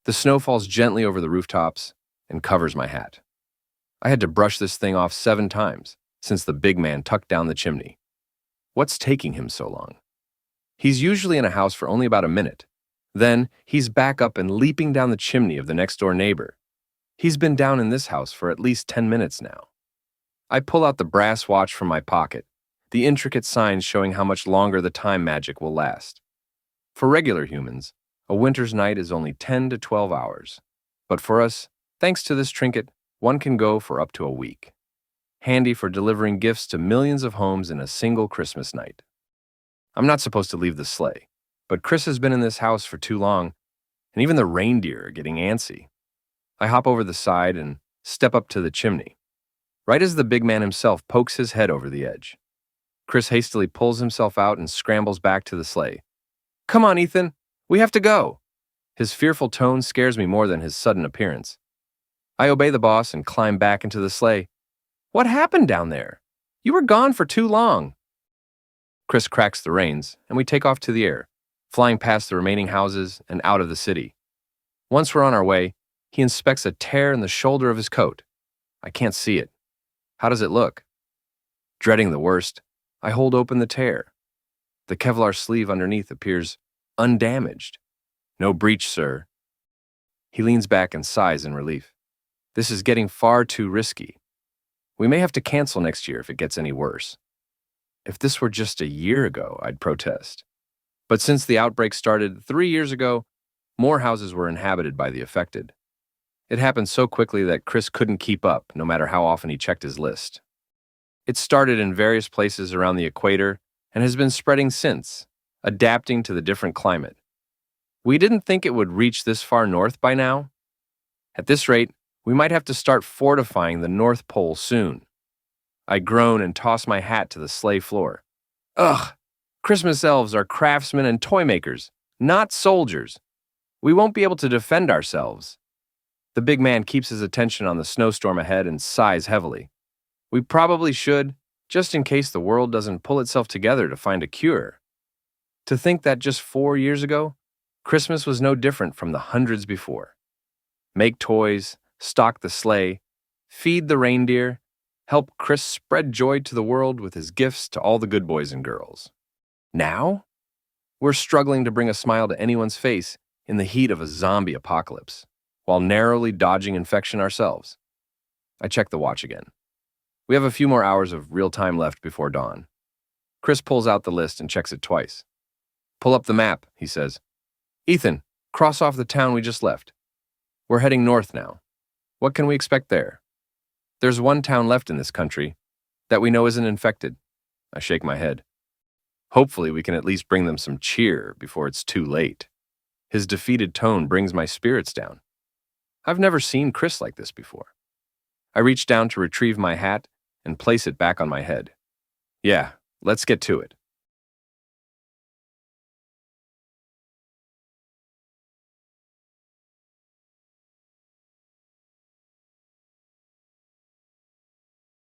The snow falls gently over the rooftops and covers my hat. I had to brush this thing off 7 times since the big man tucked down the chimney. What's taking him so long? He's usually in a house for only about a minute. Then he's back up and leaping down the chimney of the next-door neighbor. He's been down in this house for at least 10 minutes now. I pull out the brass watch from my pocket, the intricate signs showing how much longer the time magic will last. For regular humans, a winter's night is only 10 to 12 hours. But for us, thanks to this trinket, one can go for up to a week. Handy for delivering gifts to millions of homes in a single Christmas night. I'm not supposed to leave the sleigh, but Chris has been in this house for too long, and even the reindeer are getting antsy. I hop over the side and step up to the chimney. Right as the big man himself pokes his head over the edge, Chris hastily pulls himself out and scrambles back to the sleigh. "Come on, Ethan, we have to go." His fearful tone scares me more than his sudden appearance. I obey the boss and climb back into the sleigh. "What happened down there? You were gone for too long." Chris cracks the reins, and we take off to the air, flying past the remaining houses and out of the city. Once we're on our way, he inspects a tear in the shoulder of his coat. I can't see it. How does it look? Dreading the worst, I hold open the tear. The Kevlar sleeve underneath appears undamaged. "No breach, sir." He leans back and sighs in relief. This is getting far too risky. We may have to cancel next year if it gets any worse. If this were just a year ago, I'd protest. But since the outbreak started 3 years ago, more houses were inhabited by the affected. It happened so quickly that Chris couldn't keep up, no matter how often he checked his list. It started in various places around the equator and has been spreading since, adapting to the different climate. We didn't think it would reach this far north by now. At this rate, we might have to start fortifying the North Pole soon. I groan and toss my hat to the sleigh floor. Ugh! Christmas elves are craftsmen and toy makers, not soldiers. We won't be able to defend ourselves. The big man keeps his attention on the snowstorm ahead and sighs heavily. We probably should, just in case the world doesn't pull itself together to find a cure. To think that just 4 years ago, Christmas was no different from the hundreds before. Make toys, stock the sleigh, feed the reindeer, help Chris spread joy to the world with his gifts to all the good boys and girls. Now, we're struggling to bring a smile to anyone's face in the heat of a zombie apocalypse, while narrowly dodging infection ourselves. I check the watch again. We have a few more hours of real time left before dawn. Chris pulls out the list and checks it twice. "Pull up the map," he says. "Ethan, cross off the town we just left. We're heading north now. What can we expect there?" "There's one town left in this country that we know isn't infected." I shake my head. Hopefully we can at least bring them some cheer before it's too late. His defeated tone brings my spirits down. I've never seen Chris like this before. I reach down to retrieve my hat and place it back on my head. "Yeah, let's get to it."